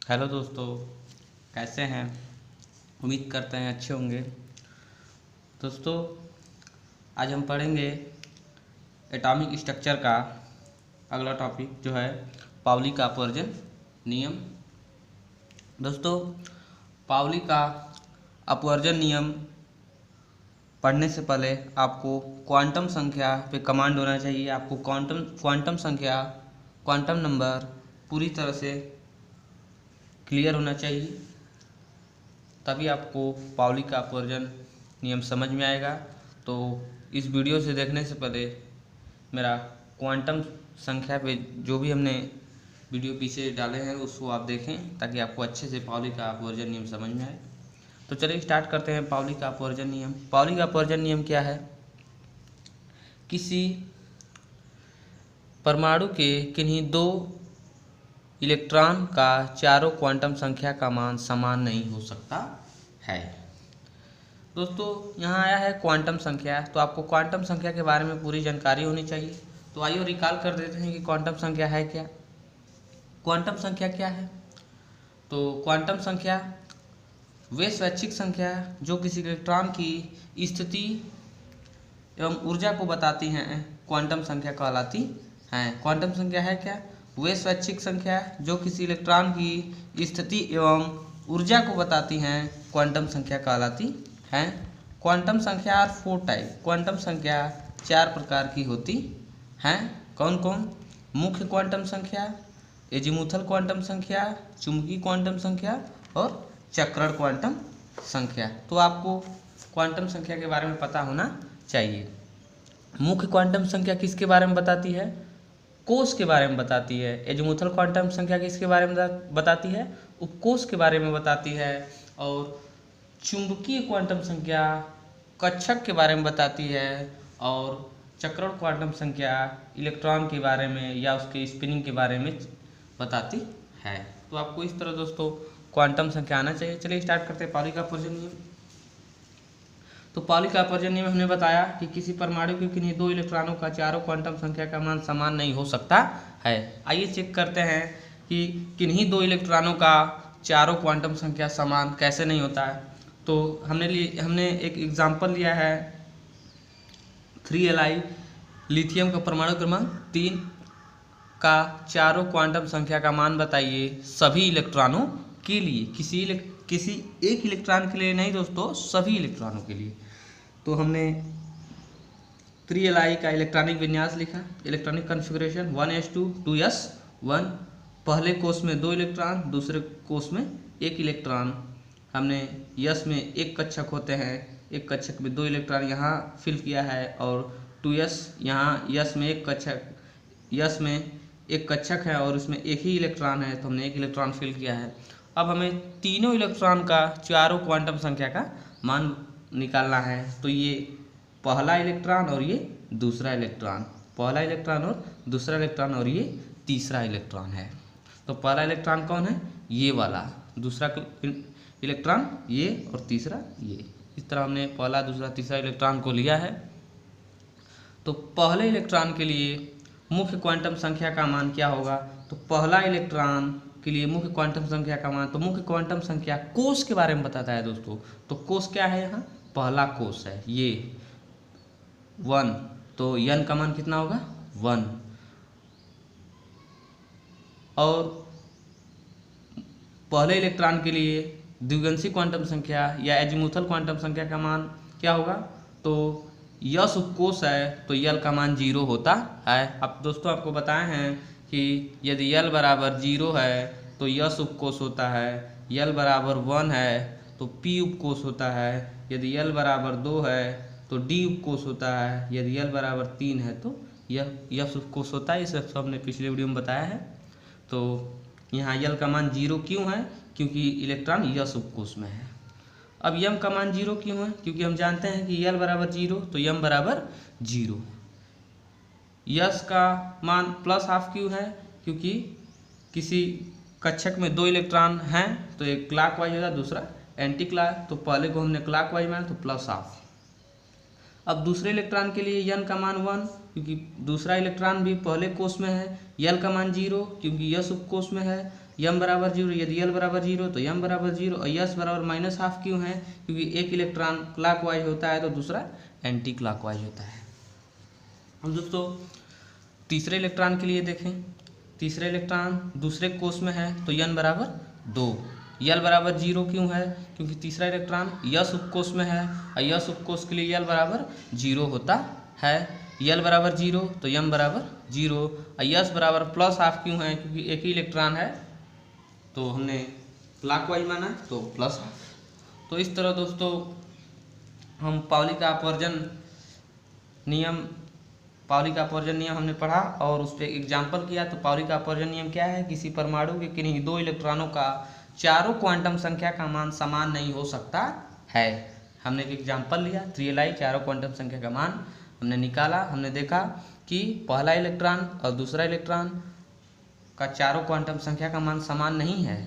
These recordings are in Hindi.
हेलो दोस्तों, कैसे हैं। उम्मीद करते हैं अच्छे होंगे। दोस्तों, आज हम पढ़ेंगे एटॉमिक स्ट्रक्चर का अगला टॉपिक जो है पाउली का अपवर्जन नियम। दोस्तों, पाउली का अपवर्जन नियम पढ़ने से पहले आपको क्वांटम संख्या पे कमांड होना चाहिए। आपको क्वांटम संख्या, क्वांटम नंबर पूरी तरह से क्लियर होना चाहिए, तभी आपको पाउली का अपवर्जन नियम समझ में आएगा। तो इस वीडियो से देखने से पहले मेरा क्वांटम संख्या पे जो भी हमने वीडियो पीछे डाले हैं उसको आप देखें, ताकि आपको अच्छे से पाउली का अपवर्जन नियम समझ में आए। तो चलिए स्टार्ट करते हैं पाउली का अपवर्जन नियम। पाउली का अपवर्जन नियम क्या है? किसी परमाणु के किन्हीं दो इलेक्ट्रॉन का चारों क्वांटम संख्या का मान समान नहीं हो सकता है। दोस्तों, यहाँ आया है क्वांटम संख्या, तो आपको क्वांटम संख्या के बारे में पूरी जानकारी होनी चाहिए। तो आइए रिकॉल कर देते हैं कि क्वांटम संख्या है क्या। क्वांटम संख्या क्या है? तो क्वांटम संख्या वे स्वैच्छिक संख्या जो किसी इलेक्ट्रॉन की स्थिति एवं ऊर्जा को बताती हैं, क्वांटम संख्या कहलाती हैं। क्वांटम संख्या है क्या? वे स्वैच्छिक संख्या जो किसी इलेक्ट्रॉन की स्थिति एवं ऊर्जा को बताती हैं, क्वांटम संख्या कहलाती हैं। क्वांटम संख्या आर 4 टाइप। क्वांटम संख्या 4 प्रकार की होती हैं। कौन कौन? मुख्य क्वांटम संख्या, एजीमुथल क्वांटम संख्या, चुंबकीय क्वांटम संख्या और चक्रण क्वांटम संख्या। तो आपको क्वांटम संख्या के बारे में पता होना चाहिए। मुख्य क्वांटम संख्या किसके बारे में बताती है? कोष के बारे में बताती है। एजीमुथल क्वांटम संख्या किसके बारे में बताती है? उपकोष के बारे में बताती है। और चुंबकीय क्वांटम संख्या कक्षक के बारे में बताती है। और चक्रण क्वांटम संख्या इलेक्ट्रॉन के बारे में या उसके स्पिनिंग के बारे में बताती है। तो आपको इस तरह दोस्तों क्वांटम संख्या आना चाहिए। चलिए स्टार्ट करते हैं पाउली का अपवर्जन नियम। तो पाउली का अपवर्जन नियम हमने बताया कि किसी परमाणु के किन्हीं दो इलेक्ट्रॉनों का चारों क्वांटम संख्या का मान समान नहीं हो सकता है। आइए चेक करते हैं कि किन्हीं दो इलेक्ट्रॉनों का चारों क्वांटम संख्या समान कैसे नहीं होता है। तो हमने एक एग्जाम्पल लिया है 3Li लिथियम का परमाणु क्रमांक 3 का चारों क्वांटम संख्या का मान बताइए सभी इलेक्ट्रॉनों के लिए। किसी एक इलेक्ट्रॉन के लिए नहीं दोस्तों, सभी इलेक्ट्रॉनों के लिए। तो हमने 3Li का इलेक्ट्रॉनिक विन्यास लिखा, इलेक्ट्रॉनिक कॉन्फ़िगरेशन 1s2 2s1। पहले कोष में 2 इलेक्ट्रॉन, दूसरे कोष में 1 इलेक्ट्रॉन। हमने यस में एक कक्षक होते हैं, एक कक्षक में 2 इलेक्ट्रॉन यहाँ फिल किया है। और 2s यहाँ यस में एक कक्षक है और उसमें एक ही इलेक्ट्रॉन है, तो हमने एक इलेक्ट्रॉन फिल किया है। अब हमें तीनों इलेक्ट्रॉन का चारों क्वांटम संख्या का मान निकालना है। तो ये पहला इलेक्ट्रॉन और ये दूसरा इलेक्ट्रॉन, पहला इलेक्ट्रॉन और दूसरा इलेक्ट्रॉन और ये तीसरा इलेक्ट्रॉन है। तो पहला इलेक्ट्रॉन कौन है? ये वाला। दूसरा इलेक्ट्रॉन ये और तीसरा ये। इस तरह हमने पहला, दूसरा, तीसरा इलेक्ट्रॉन को लिया है। तो पहले इलेक्ट्रॉन के लिए मुख्य क्वांटम संख्या का मान क्या होगा? तो पहला इलेक्ट्रॉन के लिए मुख्य क्वांटम संख्या का मान, तो मुख्य क्वांटम संख्या कोष के बारे में बताता है दोस्तों। तो कोष क्या है? यहाँ पहला कोष है ये 1, तो n का मान कितना होगा? 1। और पहले इलेक्ट्रॉन के लिए द्विगंशी क्वांटम संख्या या एजीमुथल क्वांटम संख्या का मान क्या होगा? तो यस उपकोष है तो यल का मान 0 होता है। अब दोस्तों आपको बताए हैं कि यदि यल बराबर 0 है तो यस उपकोष होता है, यल बराबर 1 है तो पी उपकोष होता है, यदि यल बराबर 2 है तो डी उपकोष होता है, यदि यल बराबर 3 है तो यस उपकोष होता है। इस सब हमने पिछले वीडियो में बताया है। तो यहाँ यल का मान 0 क्यों है? क्योंकि इलेक्ट्रॉन यस उपकोष में है। अब यम का मान 0 क्यों है? क्योंकि हम जानते हैं कि यल बराबर 0 तो यम बराबर 0। यस का मान +½ क्यों है? क्योंकि किसी कक्षक में 2 इलेक्ट्रॉन हैं तो एक क्लॉकवाइज होगा, दूसरा एंटी क्लॉक। तो पहले को हमने क्लॉकवाइज माना तो +½ अब दूसरे इलेक्ट्रॉन के लिए n का मान 1, क्योंकि दूसरा इलेक्ट्रॉन भी पहले कोष में है। l का मान 0, क्योंकि s उपकोष में है। m बराबर 0, यदि l बराबर 0 तो m बराबर 0, और s बराबर -½ क्यों है? क्योंकि एक इलेक्ट्रॉन क्लॉकवाइज होता है तो दूसरा एंटी क्लॉकवाइज होता है। हम दोस्तों तीसरे इलेक्ट्रॉन के लिए देखें। तीसरे इलेक्ट्रॉन दूसरे कोष में है तो n बराबर 2। l बराबर 0 क्यों है? क्योंकि तीसरा इलेक्ट्रॉन s उपकोष में है, और s उपकोष के लिए l बराबर 0 होता है। l बराबर 0 तो m बराबर 0, और s बराबर +½ क्यों है? क्योंकि एक ही इलेक्ट्रॉन है तो हमने क्लॉकवाइज माना तो +½ तो इस तरह दोस्तों हम पाउली का अपवर्जन नियम हमने पढ़ा और उस पर एग्जाम्पल किया। तो पाउली का अपवर्जन नियम क्या है? किसी परमाणु के किन्हीं दो इलेक्ट्रॉनों का चारों क्वांटम संख्या का मान समान नहीं हो सकता है। हमने एक एग्जाम्पल लिया, 3Li, चारों क्वांटम संख्या का मान हमने निकाला। हमने देखा कि पहला इलेक्ट्रॉन और दूसरा इलेक्ट्रॉन का चारों क्वांटम संख्या का मान समान नहीं है।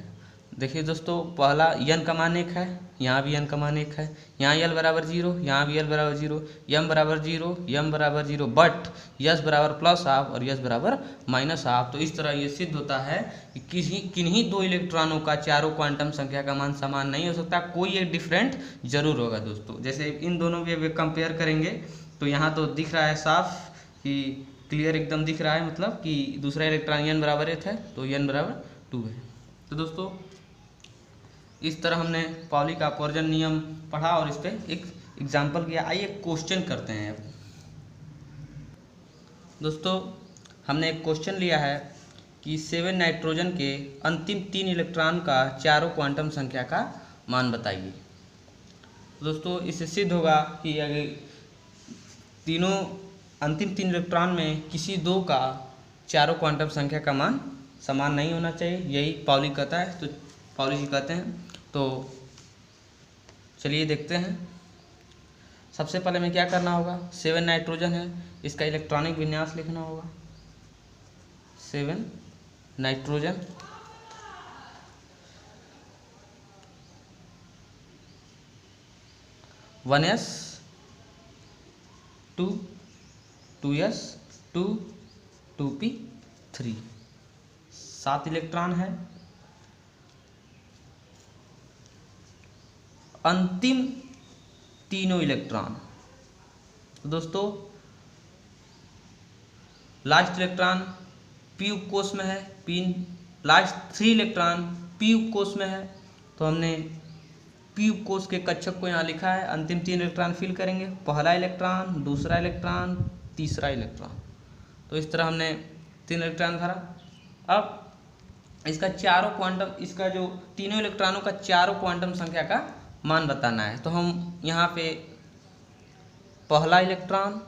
देखिए दोस्तों, पहला n का मान 1 है, यहाँ भी n का मान 1 है, यहाँ l बराबर 0, यहाँ भी l बराबर 0, m बराबर 0, m बराबर 0, बट s बराबर +½ और s बराबर -½। तो इस तरह ये सिद्ध होता है कि किन्हीं दो इलेक्ट्रॉनों का चारों क्वांटम संख्या का मान समान नहीं हो सकता, कोई एक डिफरेंट जरूर होगा दोस्तों। जैसे इन दोनों के कंपेयर करेंगे तो यहाँ तो दिख रहा है साफ कि क्लियर एकदम दिख रहा है, मतलब कि दूसरा इलेक्ट्रॉन n बराबर 1 है तो n बराबर 2 है। तो दोस्तों इस तरह हमने पाउली का अपवर्जन नियम पढ़ा और इस पर एक एग्जाम्पल किया। आइए क्वेश्चन करते हैं। अब दोस्तों हमने एक क्वेश्चन लिया है कि 7 नाइट्रोजन के अंतिम 3 इलेक्ट्रॉन का चारों क्वांटम संख्या का मान बताइए। दोस्तों इससे सिद्ध होगा कि अगर अंतिम 3 इलेक्ट्रॉन में किसी दो का चारों क्वांटम संख्या का मान समान नहीं होना चाहिए, यही पाउली कहता है। तो पाउली जी कहते हैं, तो चलिए देखते हैं। सबसे पहले हमें क्या करना होगा? 7 नाइट्रोजन है, इसका इलेक्ट्रॉनिक विन्यास लिखना होगा। 7 nitrogen, one s 2 2s 2 2p 3, 7 electron है। अंतिम तीनों इलेक्ट्रॉन, तो दोस्तों लास्ट इलेक्ट्रॉन p उपकोष में है, लास्ट 3 इलेक्ट्रॉन p उपकोष में है, तो हमने p उपकोष के कक्षक को यहाँ लिखा है। अंतिम 3 इलेक्ट्रॉन फिल करेंगे, पहला इलेक्ट्रॉन, दूसरा इलेक्ट्रॉन, तीसरा इलेक्ट्रॉन। तो इस तरह हमने 3 इलेक्ट्रॉन भरा। अब इसका जो तीनों इलेक्ट्रॉनों का चारों क्वांटम संख्या का मान बताना है। तो हम यहाँ पे पहला इलेक्ट्रॉन,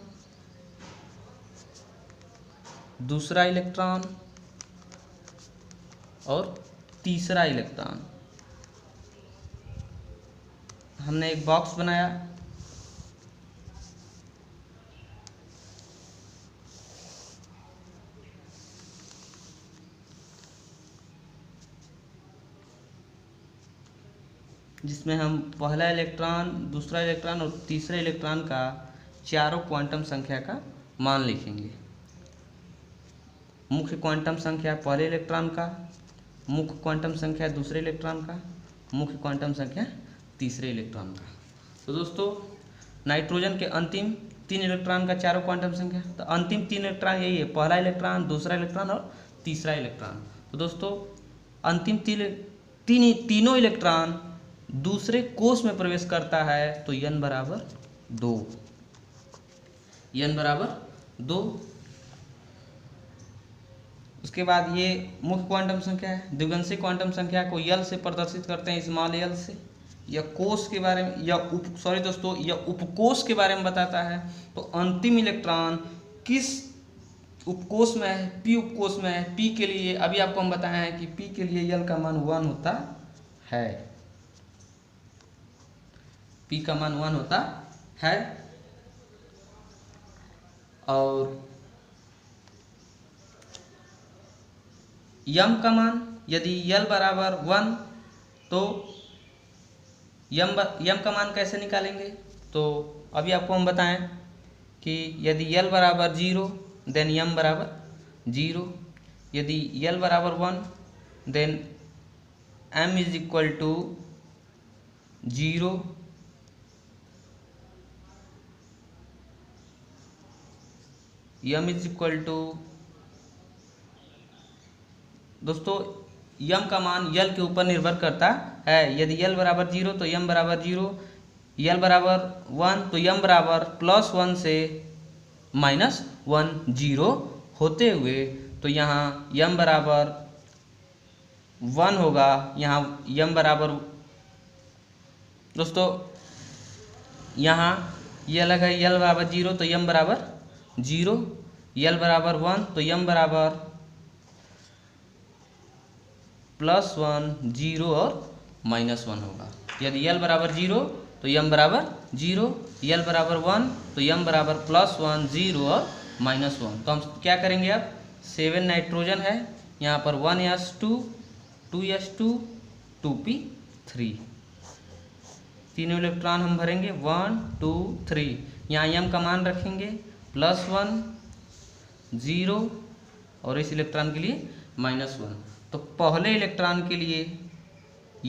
दूसरा इलेक्ट्रॉन और तीसरा इलेक्ट्रॉन, हमने एक बॉक्स बनाया। जिसमें हम पहला इलेक्ट्रॉन, दूसरा इलेक्ट्रॉन और तीसरे इलेक्ट्रॉन का चारों क्वांटम संख्या का मान लिखेंगे। मुख्य क्वांटम संख्या पहले इलेक्ट्रॉन का, मुख्य क्वांटम संख्या दूसरे इलेक्ट्रॉन का, मुख्य क्वांटम संख्या तीसरे इलेक्ट्रॉन का। तो दोस्तों नाइट्रोजन के अंतिम 3 इलेक्ट्रॉन का चारों क्वांटम संख्या, तो अंतिम 3 इलेक्ट्रॉन यही है, पहला इलेक्ट्रॉन, दूसरा इलेक्ट्रॉन और तीसरा इलेक्ट्रॉन। तो दोस्तों अंतिम तीनों इलेक्ट्रॉन दूसरे कोष में प्रवेश करता है तो n बराबर 2, n बराबर 2। उसके बाद ये मुख्य क्वांटम संख्या है। द्विगंशी क्वांटम संख्या को l से प्रदर्शित करते हैं, स्मॉल l से। यह कोष के बारे में यह उपकोष के बारे में बताता है। तो अंतिम इलेक्ट्रॉन किस उपकोष में है? p उपकोष में है। p के लिए अभी आपको हम बताए हैं कि p के लिए l का मान 1 होता है, p का मान 1 होता है। और m का मान यदि l बराबर 1 तो m का मान कैसे निकालेंगे? तो अभी आपको हम बताएं कि यदि L बराबर 0 देन M बराबर 0, यदि L बराबर 1 then M is equal to 0, M is equal to दोस्तों M का मान L के ऊपर निर्भर करता है। यदि L बराबर 0 तो M बराबर 0, L बराबर 1 तो M बराबर +1 से -1 0 होते हुए, तो यहाँ M बराबर 1 होगा, यहाँ M बराबर दोस्तों यहाँ ये अलग है, L बराबर 0 तो M बराबर 0, L बराबर 1 तो M बराबर +1 0 और -1 होगा। यदि L बराबर 0 तो M बराबर 0, L बराबर 1 तो M बराबर +1 0 और -1। तो हम क्या करेंगे, अब 7 नाइट्रोजन है, यहाँ पर 1s2 2s2 2p3, तीनों इलेक्ट्रॉन हम भरेंगे 1 2 3, यहाँ M का मान रखेंगे +1 0 और इस इलेक्ट्रॉन के लिए -1। तो पहले इलेक्ट्रॉन के लिए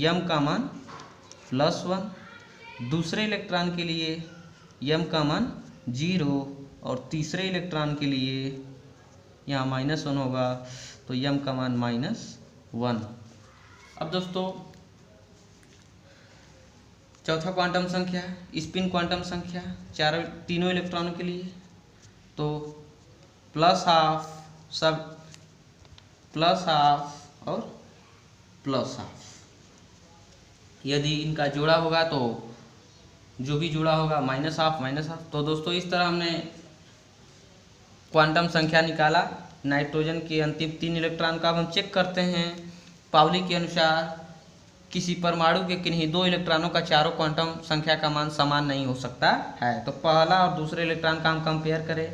M का मान +1, दूसरे इलेक्ट्रॉन के लिए M का मान 0 और तीसरे इलेक्ट्रॉन के लिए यहाँ -1 होगा, तो M का मान -1। अब दोस्तों चौथा क्वांटम संख्या स्पिन क्वांटम संख्या तीनों इलेक्ट्रॉनों के लिए, तो +12 सब +12 और +12, यदि इनका जोड़ा होगा तो जो भी जुड़ा होगा -12 तो दोस्तों इस तरह हमने क्वांटम संख्या निकाला नाइट्रोजन के अंतिम 3 इलेक्ट्रॉन का। अब हम चेक करते हैं पाउली के अनुसार किसी परमाणु के किन्हीं 2 इलेक्ट्रॉनों का चारों क्वांटम संख्या का मान समान नहीं हो सकता है। तो पहला और दूसरे इलेक्ट्रॉन का हम कंपेयर करें,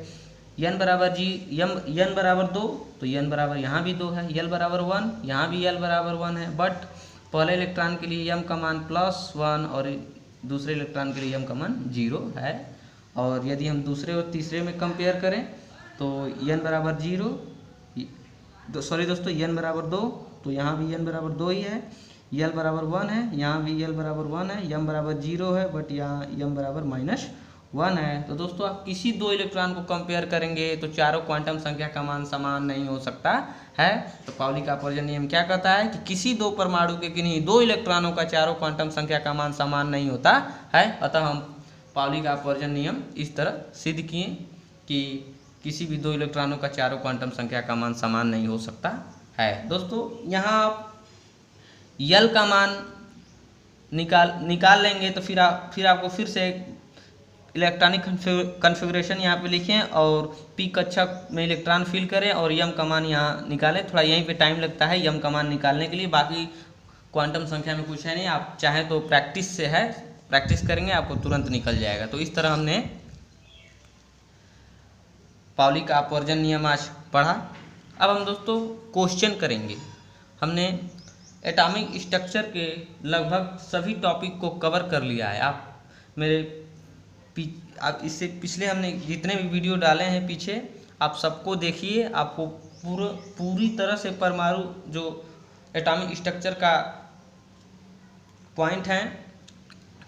n बराबर n बराबर 2 तो n बराबर यहाँ भी 2 है, L बराबर 1 यहाँ भी L बराबर 1 है, बट पहले इलेक्ट्रॉन के लिए M का मान +1 और दूसरे इलेक्ट्रॉन के लिए M का मान 0 है। और यदि हम दूसरे और तीसरे में कंपेयर करें तो n बराबर 0 सॉरी दोस्तों n बराबर 2 तो यहाँ भी n बराबर 2 ही है, L बराबर 1 है, यहाँ भी L बराबर 1 है, M बराबर 0 है, बट यहाँ M बराबर -1 है। तो दोस्तों आप किसी 2 इलेक्ट्रॉन को कंपेयर करेंगे तो चारों क्वांटम संख्या का मान समान नहीं हो सकता है। तो पाउली का अपवर्जन नियम क्या कहता है कि किसी 2 परमाणु के किन्हीं 2 इलेक्ट्रॉनों का चारों क्वांटम संख्या का मान समान नहीं होता है। अतः हम पाउली का अपवर्जन नियम इस तरह सिद्ध किए कि किसी भी 2 इलेक्ट्रॉनों का चारों क्वांटम संख्या का मान समान नहीं हो सकता है। दोस्तों यहाँ आप L का मान निकाल लेंगे तो फिर आपको फिर से इलेक्ट्रॉनिक कन्फिग्रेशन यहाँ पे लिखें और पी कक्षक में इलेक्ट्रॉन फिल करें और M का मान यहाँ निकालें। थोड़ा यहीं पे टाइम लगता है M का मान निकालने के लिए, बाकी क्वांटम संख्या में कुछ है नहीं, आप चाहें तो प्रैक्टिस से है, प्रैक्टिस करेंगे आपको तुरंत निकल जाएगा। तो इस तरह हमने पाउली का अपवर्जन नियम आज पढ़ा। अब हम दोस्तों क्वेश्चन करेंगे। हमने एटॉमिक स्ट्रक्चर के लगभग सभी टॉपिक को कवर कर लिया है। आप इससे पिछले हमने जितने भी वीडियो डाले हैं पीछे आप सबको देखिए, आपको पूरी तरह से परमाणु जो एटॉमिक स्ट्रक्चर का पॉइंट है,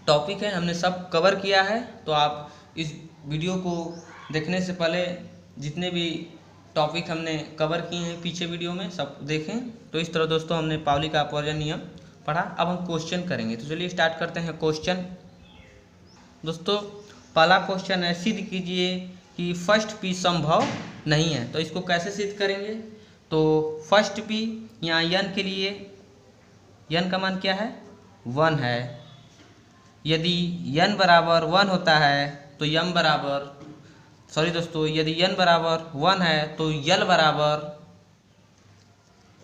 टॉपिक है, हमने सब कवर किया है। तो आप इस वीडियो को देखने से पहले जितने भी टॉपिक हमने कवर किए हैं पीछे वीडियो में सब देखें। तो इस तरह दोस्तों हमने पाउली का अपवर्जन नियम पढ़ा। अब हम क्वेश्चन करेंगे, तो चलिए स्टार्ट करते हैं क्वेश्चन। दोस्तों पहला क्वेश्चन है, सिद्ध कीजिए कि फर्स्ट पी संभव नहीं है। तो इसको कैसे सिद्ध करेंगे, तो फर्स्ट पी यहाँ n के लिए n का मान क्या है 1 है। यदि n बराबर 1 होता है तो m बराबर यदि n बराबर 1 है तो L बराबर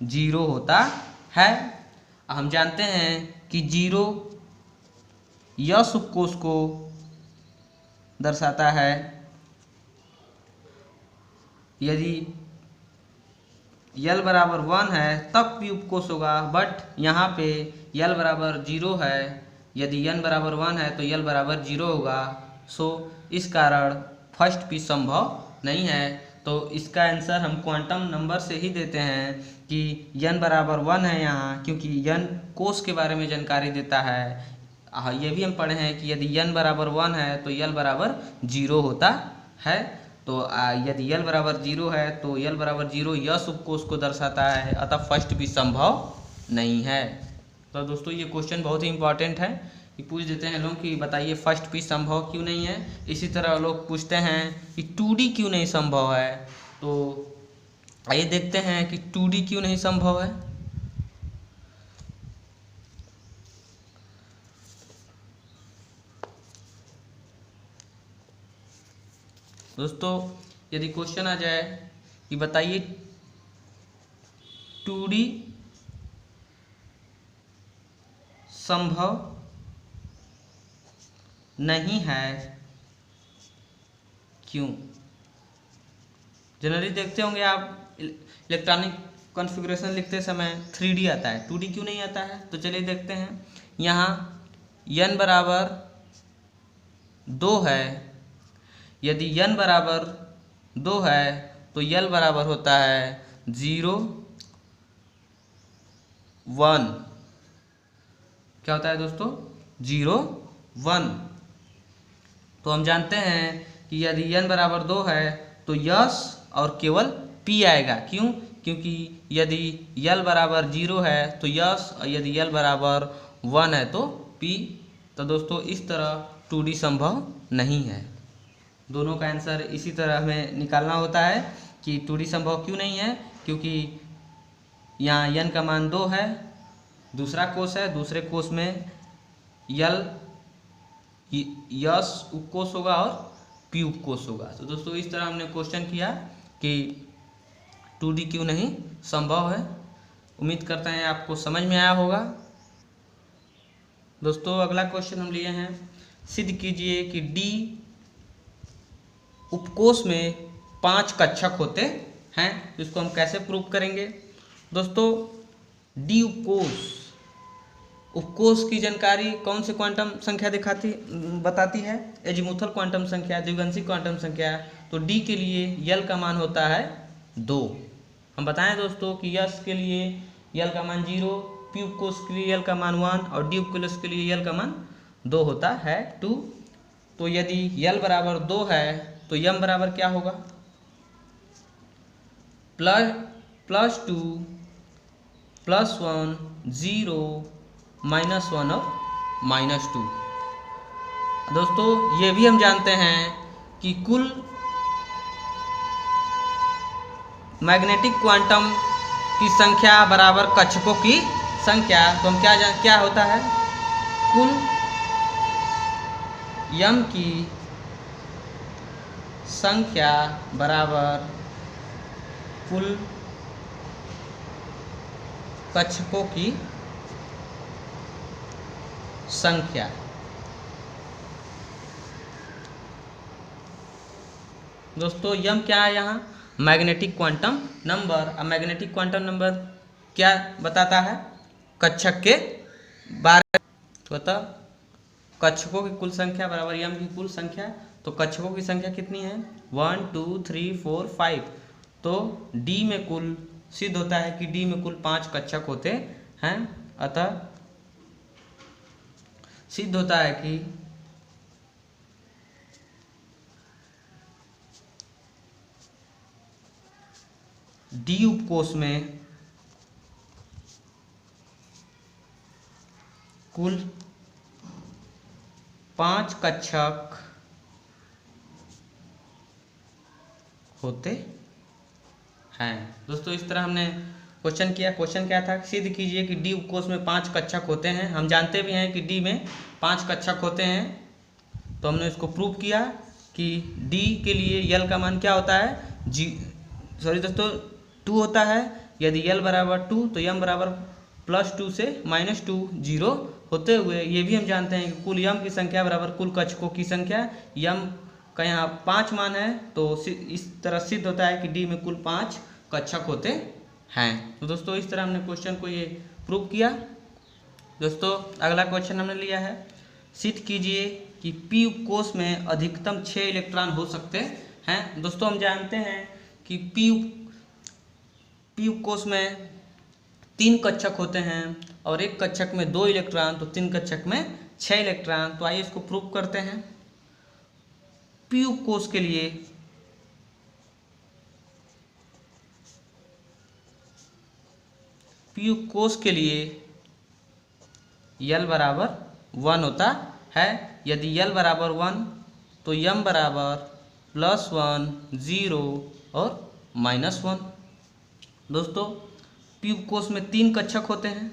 0 होता है। हम जानते हैं कि 0 यस उपकोष को दर्शाता है। यदि L बराबर 1 है तब P उपकोष होगा, बट यहाँ पे L बराबर 0 है। यदि n बराबर 1 है तो L बराबर 0 होगा। सो इस कारण फर्स्ट पी संभव नहीं है। तो इसका आंसर हम क्वांटम नंबर से ही देते हैं कि n बराबर 1 है यहाँ, क्योंकि n कोस के बारे में जानकारी देता है। ये भी हम पढ़े हैं कि यदि n बराबर 1 है तो l बराबर 0 होता है। तो यदि l बराबर 0 है तो l बराबर 0 यस उपकोष को दर्शाता है, अतः फर्स्ट भी संभव नहीं है। तो दोस्तों ये क्वेश्चन बहुत ही इंपॉर्टेंट है कि पूछ देते हैं लोग कि बताइए फर्स्ट पी संभव क्यों नहीं है। इसी तरह लोग पूछते हैं कि 2D क्यों नहीं संभव है। तो आइए देखते हैं कि 2D क्यों नहीं संभव है। दोस्तों यदि क्वेश्चन आ जाए कि बताइए 2D संभव नहीं है क्यों। जनरली देखते होंगे आप इलेक्ट्रॉनिक कॉन्फ़िगरेशन लिखते समय 3D आता है, 2D क्यों नहीं आता है। तो चलिए देखते हैं। यहाँ n बराबर 2 है, यदि n बराबर 2 है तो l बराबर होता है 0 1। क्या होता है दोस्तों? 0 1। तो हम जानते हैं कि यदि n बराबर 2 है तो यस और केवल p आएगा। क्यों? क्योंकि यदि l बराबर 0 है तो यस और यदि l बराबर 1 है तो p। तो दोस्तों इस तरह 2D संभव नहीं है। दोनों का आंसर इसी तरह हमें निकालना होता है कि 2D संभव क्यों नहीं है, क्योंकि यहाँ n का मान 2 है, दूसरा कोष है, दूसरे कोष में l यस उपकोष होगा और p उपकोष होगा। तो दोस्तों इस तरह हमने क्वेश्चन किया कि 2D क्यों नहीं संभव है। उम्मीद करते हैं आपको समझ में आया होगा। दोस्तों अगला क्वेश्चन हम लिए हैं, सिद्ध कीजिए कि D उपकोष में 5 कक्षक होते हैं। इसको हम कैसे प्रूव करेंगे। दोस्तों D उपकोष की जानकारी कौन से क्वांटम संख्या बताती है? एजीमुथल क्वांटम संख्या, द्विगंशिक क्वांटम संख्या। तो D के लिए L का मान होता है 2। हम बताएं दोस्तों कि यस के लिए L का मान 0, P उपकोष के लिए L का मान 1 और D उपकोष के लिए L का मान 2 होता है 2। तो यदि L बराबर 2 है तो m बराबर क्या होगा? +2 +1 0 -1 और -2। दोस्तों ये भी हम जानते हैं कि कुल मैग्नेटिक क्वांटम की संख्या बराबर कक्षकों की संख्या। तो हम क्या होता है? कुल m की संख्या बराबर कुल कक्षकों की संख्या। दोस्तों यम क्या है? यहाँ मैग्नेटिक क्वांटम नंबर। अब मैग्नेटिक क्वांटम नंबर क्या बताता है? कक्षक के बारे में। तो कक्षकों की कुल संख्या बराबर यम की कुल संख्या। तो कक्षकों की संख्या कितनी है? 1 2 3 4 5। तो D में कुल सिद्ध होता है कि D में कुल 5 कक्षक होते हैं। अतः सिद्ध होता है कि D उपकोष में कुल 5 कक्षक होते हैं। दोस्तों इस तरह हमने क्वेश्चन किया। क्वेश्चन क्या था? सिद्ध कीजिए कि D उपकोष में 5 कक्षक होते हैं। हम जानते भी हैं कि D में 5 कक्षक होते हैं। तो हमने इसको प्रूव किया कि D के लिए L का मान क्या होता है? दोस्तों 2 होता है। यदि L बराबर 2 तो m बराबर +2 से -2 0 होते हुए ये भी हम जानते हैं कि कुल m की संख्या बराबर कुल कक्षकों की संख्या। m का यहाँ 5 मान है तो इस तरह सिद्ध होता है कि D में कुल 5 कक्षक होते हैं। तो दोस्तों इस तरह हमने क्वेश्चन को ये प्रूव किया। दोस्तों अगला क्वेश्चन हमने लिया है, सिद्ध कीजिए कि p कोष में अधिकतम 6 इलेक्ट्रॉन हो सकते हैं। दोस्तों हम जानते हैं कि p कोष में 3 कक्षक होते हैं और एक कक्षक में 2 इलेक्ट्रॉन, तो 3 कक्षक में 6 इलेक्ट्रॉन। तो आइए इसको प्रूव करते हैं। p कोष के लिए L बराबर 1 होता है। यदि L बराबर 1 तो m बराबर +1, 0 और -1। दोस्तों p कोष में 3 कक्षक होते हैं।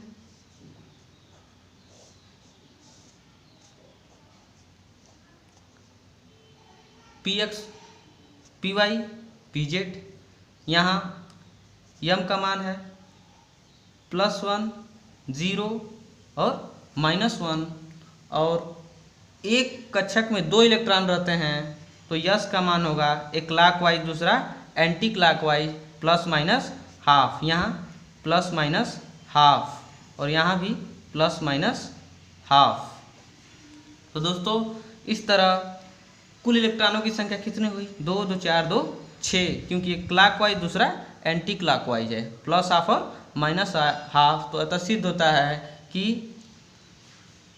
px, py, pz। यहाँ m का मान है +1, 0 और -1 और एक कक्षक में 2 इलेक्ट्रॉन रहते हैं, तो यश का मान होगा एक क्लॉकवाइज दूसरा एंटी क्लॉकवाइज ±½ यहाँ ±½ और यहाँ भी ±½ तो दोस्तों इस तरह कुल इलेक्ट्रॉनों की संख्या कितनी हुई? 2, 2, 4, 2, 6, क्योंकि एक क्लॉकवाइज दूसरा एंटी क्लॉकवाइज है, +½ और -½ तो अतः सिद्ध होता है कि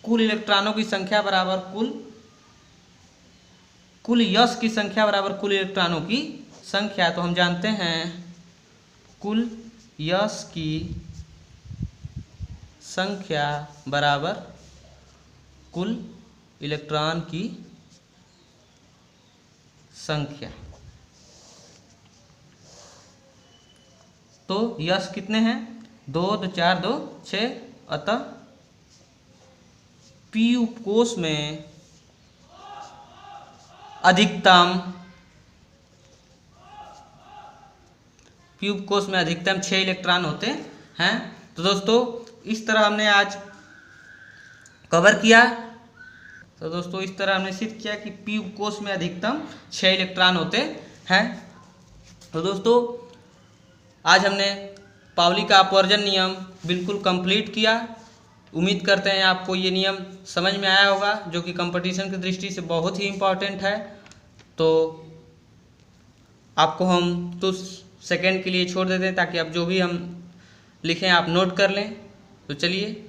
कुल इलेक्ट्रॉनों की संख्या बराबर कुल यश की संख्या बराबर कुल इलेक्ट्रॉनों की संख्या। तो हम जानते हैं कुल यश की संख्या बराबर कुल इलेक्ट्रॉन की संख्या। तो यश कितने हैं? 2, 2, 4, 2, 6। अतः p कोष में अधिकतम 6 इलेक्ट्रॉन होते हैं। तो दोस्तों इस तरह हमने आज कवर किया। तो दोस्तों इस तरह हमने सिद्ध किया कि p कोष में अधिकतम 6 इलेक्ट्रॉन होते हैं। तो दोस्तों आज हमने पाउली का अपवर्जन नियम बिल्कुल कंप्लीट किया। उम्मीद करते हैं आपको ये नियम समझ में आया होगा, जो कि कंपटीशन की दृष्टि से बहुत ही इम्पॉर्टेंट है। तो आपको हम कुछ सेकंड के लिए छोड़ देते हैं ताकि आप जो भी हम लिखें आप नोट कर लें। तो चलिए।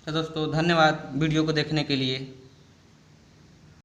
तो दोस्तों धन्यवाद वीडियो को देखने के लिए।